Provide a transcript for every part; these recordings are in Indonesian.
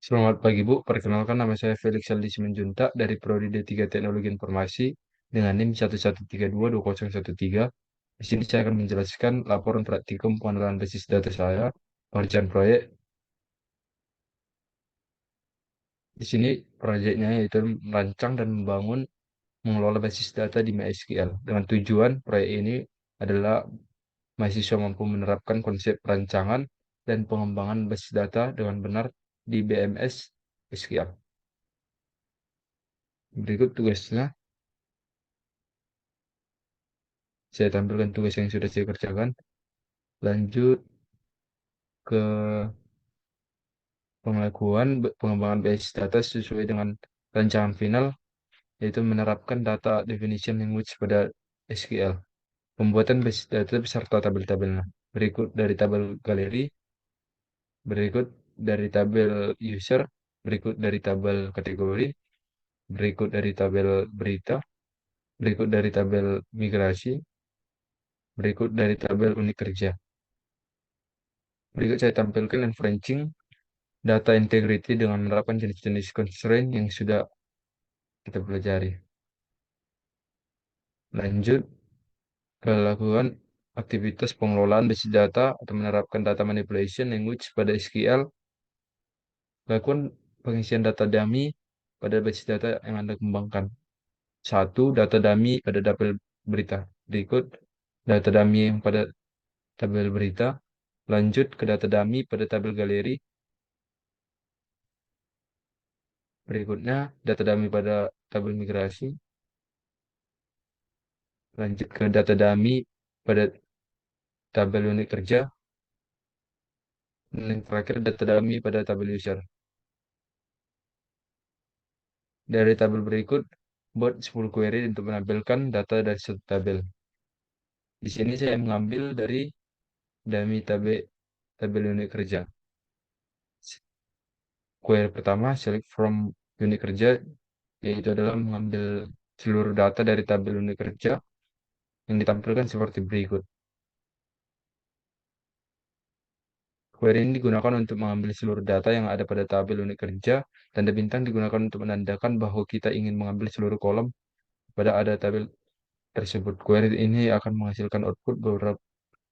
Selamat pagi Bu, perkenalkan nama saya Felix Aldi Simanjuntak dari Prodi D3 Teknologi Informasi dengan NIM 113220013. Di sini saya akan menjelaskan laporan praktikum pengenalan basis data saya, pengerjaan proyek. Di sini proyeknya yaitu merancang dan membangun mengelola basis data di MySQL. Dengan tujuan proyek ini adalah mahasiswa mampu menerapkan konsep perancangan dan pengembangan basis data dengan benar di BMS SQL. Berikut tugasnya. Saya tampilkan tugas yang sudah saya kerjakan. Lanjut ke pengembangan basis data sesuai dengan rancangan final, yaitu menerapkan data definition language pada SQL. Pembuatan basis data beserta tabel-tabelnya. Berikut dari tabel galeri, berikut dari tabel user, berikut dari tabel kategori, berikut dari tabel berita, berikut dari tabel migrasi, berikut dari tabel unit kerja. Berikut saya tampilkan inferencing data integrity dengan menerapkan jenis-jenis constraint yang sudah kita pelajari. Lanjut ke lakukan aktivitas pengelolaan basis data atau menerapkan data manipulation language pada SQL. Lakukan pengisian data dummy pada basis data yang Anda kembangkan. Satu, data dummy pada tabel berita. Berikut data dummy yang pada tabel berita. Lanjut ke data dummy pada tabel galeri. Berikutnya data dummy pada tabel migrasi. Lanjut ke data dummy pada tabel unit kerja. Dan yang terakhir data dummy pada tabel user. Dari tabel berikut, buat 10 query untuk menampilkan data dari satu tabel. Di sini saya mengambil dari dummy tabel unit kerja. Query pertama, select from unit kerja, yaitu adalah mengambil seluruh data dari tabel unit kerja yang ditampilkan seperti berikut. Query ini digunakan untuk mengambil seluruh data yang ada pada tabel unit kerja. Tanda bintang digunakan untuk menandakan bahwa kita ingin mengambil seluruh kolom pada ada tabel tersebut. Query ini akan menghasilkan output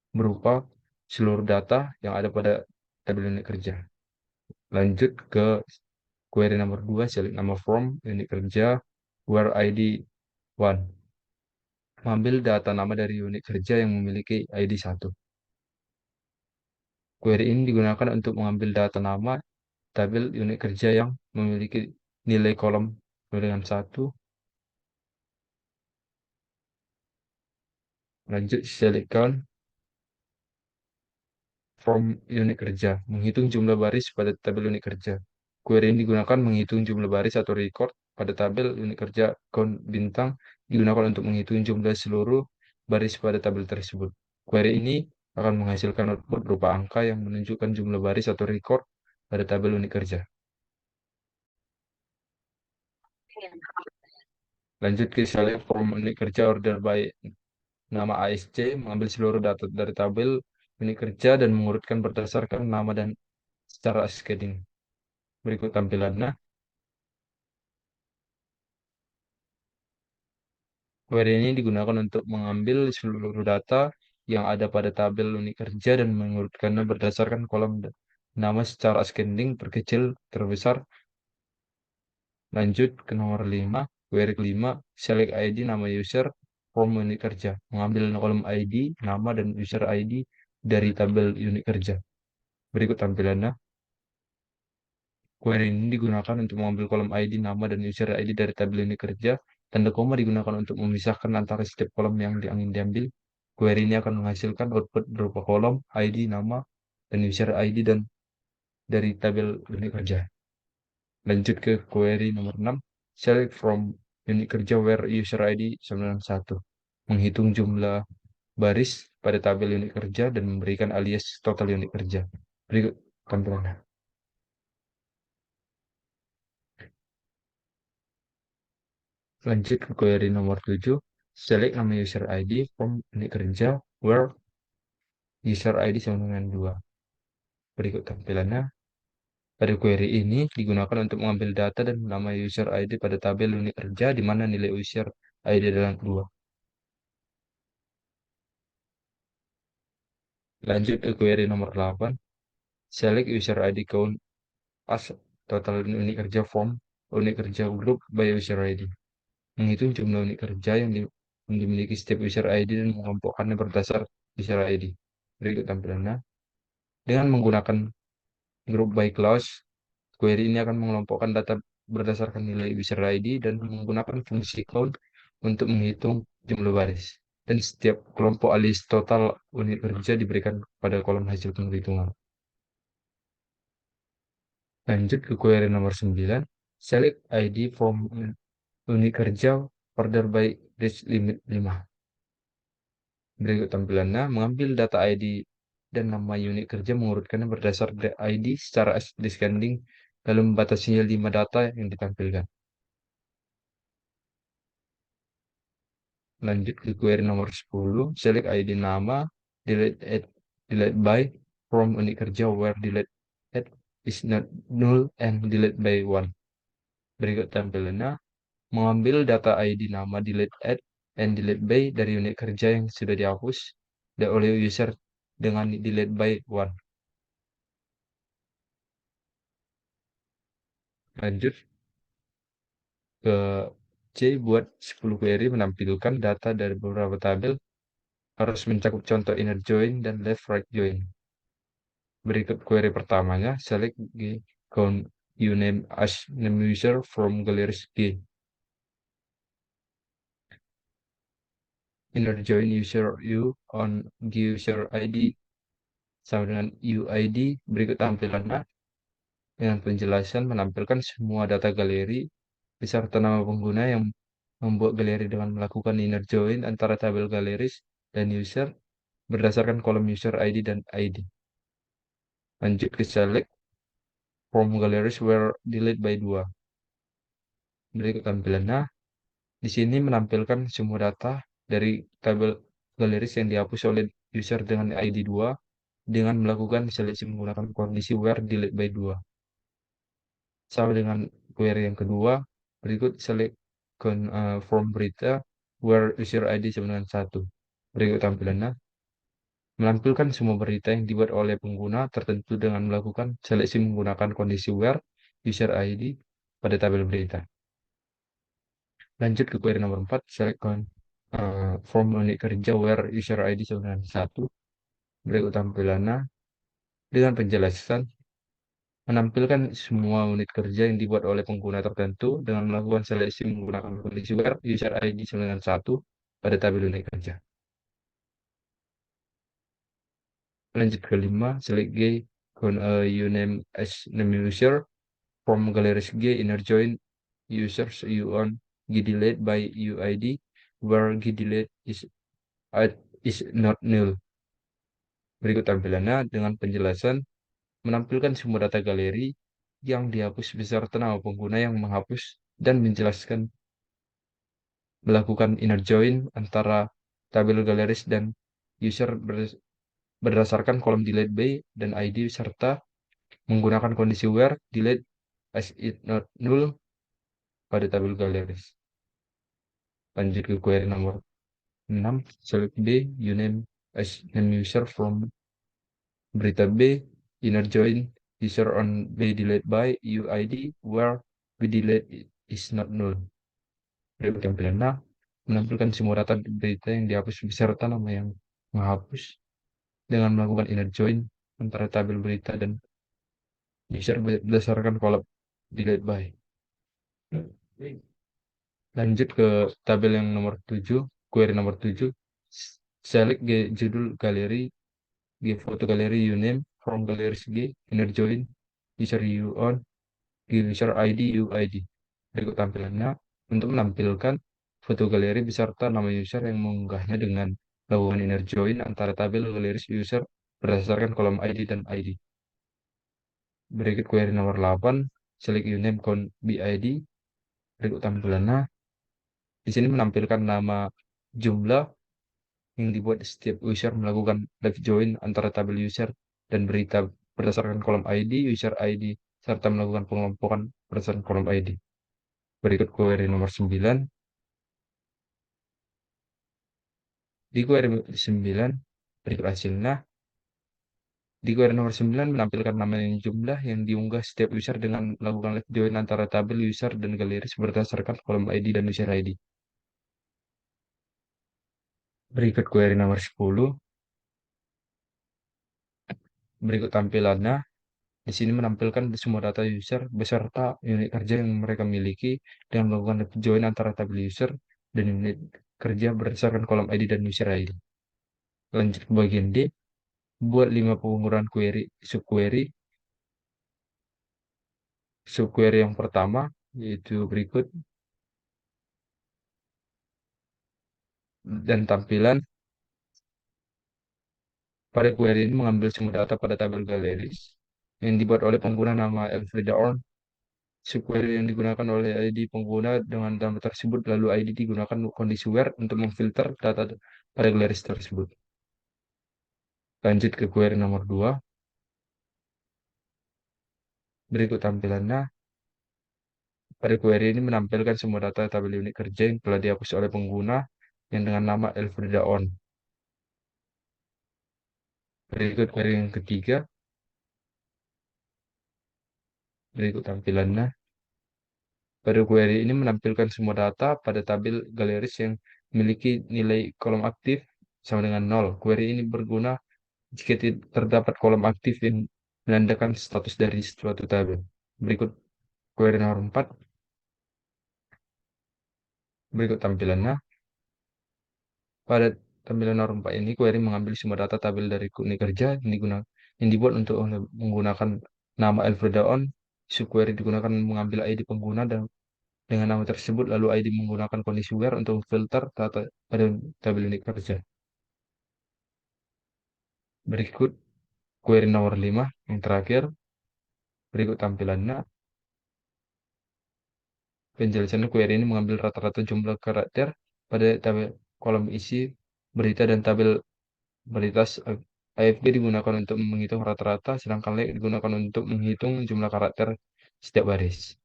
berupa seluruh data yang ada pada tabel unit kerja. Lanjut ke query nomor 2, select nama from unit kerja, where ID 1. Mengambil data nama dari unit kerja yang memiliki ID 1. Query ini digunakan untuk mengambil data nama tabel unit kerja yang memiliki nilai kolom dengan 1. Lanjut select count from unit kerja, menghitung jumlah baris pada tabel unit kerja. Query ini digunakan menghitung jumlah baris atau record pada tabel unit kerja. Count bintang digunakan untuk menghitung jumlah seluruh baris pada tabel tersebut. Query ini akan menghasilkan output berupa angka yang menunjukkan jumlah baris atau record pada tabel unit kerja. Lanjut ke select from unit kerja order by nama ASC, mengambil seluruh data dari tabel unit kerja dan mengurutkan berdasarkan nama dan secara ascending. Berikut tampilannya. Query ini digunakan untuk mengambil seluruh data yang ada pada tabel unit kerja dan mengurutkannya berdasarkan kolom nama secara ascending terkecil terbesar. Lanjut ke nomor 5, query kelima, select ID nama user from unit kerja. Mengambil kolom ID, nama dan user ID dari tabel unit kerja. Berikut tampilannya. Query ini digunakan untuk mengambil kolom ID, nama, dan user ID dari tabel unit kerja. Tanda koma digunakan untuk memisahkan antara setiap kolom yang ingin diambil. Query ini akan menghasilkan output berupa kolom, ID, nama, dan user ID dan dari tabel unit kerja. Lanjut ke query nomor 6. Select from unit kerja where user ID 91. Menghitung jumlah baris pada tabel unit kerja dan memberikan alias total unit kerja. Berikut tampilannya. Lanjut ke query nomor 7. Select nama user ID from unit kerja where user ID sama dengan 2. Berikut tampilannya. Pada query ini digunakan untuk mengambil data dan nama user ID pada tabel unit kerja di mana nilai user ID adalah 2. Lanjut ke query nomor 8. Select user ID count as total unit kerja form unit kerja group by user ID. Menghitung jumlah unit kerja yang dimiliki setiap user ID dan mengelompokkannya berdasar user ID. Berikut tampilannya. Dengan menggunakan group by clause, query ini akan mengelompokkan data berdasarkan nilai user ID dan menggunakan fungsi count untuk menghitung jumlah baris. Dan setiap kelompok list total unit kerja diberikan pada kolom hasil penghitungan. Lanjut ke query nomor 9. Select ID from unit kerja order by reach limit 5. Berikut tampilannya, mengambil data ID dan nama unit kerja mengurutkannya berdasar ID secara descending lalu membatasinya 5 data yang ditampilkan. Lanjut ke query nomor 10, select ID nama, delete at, delete by, from unit kerja where delete at is not null and delete by 1. Berikut tampilannya, mengambil data ID nama delete at and delete by dari unit kerja yang sudah dihapus dan oleh user dengan delete by 1. Lanjut ke C, buat 10 query menampilkan data dari beberapa tabel, harus mencakup contoh inner join dan left right join. Berikut query pertamanya, select G, count uname as name user from galleries G. Inner join user U on G user ID sama dengan UID. Berikut tampilannya dengan penjelasan menampilkan semua data galeri beserta nama pengguna yang membuat galeri dengan melakukan inner join antara tabel galeris dan user berdasarkan kolom user ID dan ID. Lanjut ke select from galleries where delete by 2. Berikut tampilannya. Di sini menampilkan semua data dari tabel galeris yang dihapus oleh user dengan ID 2 dengan melakukan seleksi menggunakan kondisi where delete by 2. Sama dengan query yang kedua, berikut select from berita where user ID sama dengan 1. Berikut tampilannya. Menampilkan semua berita yang dibuat oleh pengguna tertentu dengan melakukan seleksi menggunakan kondisi where user ID pada tabel berita. Lanjut ke query nomor 4, select form unit kerja where user ID sama dengan 1. Berikut tampilannya dengan penjelasan menampilkan semua unit kerja yang dibuat oleh pengguna tertentu dengan melakukan seleksi menggunakan kondisi where user ID sama dengan 1 pada tabel unit kerja. Lanjut ke 5, select G, uname as name user from galleries G, inner join users you on gdelete by UID where gdelete is not null. Berikut tampilannya dengan penjelasan menampilkan semua data galeri yang dihapus beserta nama pengguna yang menghapus dan menjelaskan melakukan inner join antara tabel galeris dan user berdasarkan kolom delete by dan ID serta menggunakan kondisi where delete as it not null pada tabel galeris. Lanjut ke query nomor 6, select B, uname as name user from berita B, inner join user on B delete by UID where B delete is not null. Berikut tampilannya menampilkan semua data berita yang dihapus beserta nama yang menghapus dengan melakukan inner join antara tabel berita dan user berdasarkan kolom delete by. Lanjut ke tabel yang nomor 7, query nomor 7, select G, judul galeri, G, foto galeri, uname from galleries G, inner join user you on G, user ID UID. Berikut tampilannya untuk menampilkan foto galeri beserta nama user yang mengunggahnya dengan melakukan inner join antara tabel galeris user berdasarkan kolom ID dan ID. Berikut query nomor 8, select uname count BID. Berikut tampilannya. Di sini menampilkan nama jumlah yang dibuat setiap user melakukan live join antara tabel user dan berita berdasarkan kolom ID, user ID, serta melakukan pengelompokan berdasarkan kolom ID. Berikut query nomor 9. Di query 9, berikut hasilnya. Di query nomor 9 menampilkan nama yang jumlah yang diunggah setiap user dengan melakukan left join antara tabel user dan galeris berdasarkan kolom ID dan user ID. Berikut query nomor 10. Berikut tampilannya. Di sini menampilkan semua data user beserta unit kerja yang mereka miliki dengan melakukan left join antara tabel user dan unit kerja berdasarkan kolom ID dan user ID. Lanjut ke bagian D, buat 5 pengukuran query subquery. Subquery yang pertama yaitu berikut, dan tampilan pada query ini mengambil semua data pada tabel galeris yang dibuat oleh pengguna nama Elfrida On. Subquery yang digunakan oleh ID pengguna dengan nama tersebut, lalu ID digunakan kondisi where untuk memfilter data pada galeris tersebut. Lanjut ke query nomor 2. Berikut tampilannya. Pada query ini menampilkan semua data tabel unit kerja yang telah dihapus oleh pengguna yang dengan nama Elfrida On. Berikut query yang ketiga. Berikut tampilannya. Pada query ini menampilkan semua data pada tabel galeris yang memiliki nilai kolom aktif sama dengan 0. Query ini berguna jika terdapat kolom aktif yang menandakan status dari suatu tabel. Berikut query nomor 4. Berikut tampilannya. Pada tampilan nomor 4 ini, query mengambil semua data tabel dari unit kerja yang dibuat untuk menggunakan nama Elfreda On. Subquery digunakan mengambil ID pengguna dan dengan nama tersebut, lalu ID menggunakan kondisi where untuk filter data pada tabel unit kerja. Berikut query nomor 5 yang terakhir. Berikut tampilannya. Penjelasan query ini mengambil rata-rata jumlah karakter pada tabel kolom isi berita dan tabel berita. AFG digunakan untuk menghitung rata-rata, sedangkan like digunakan untuk menghitung jumlah karakter setiap baris.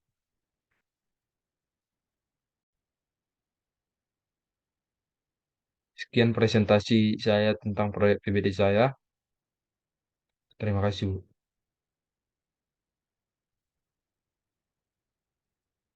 Sekian presentasi saya tentang proyek PBD saya. Terima kasih.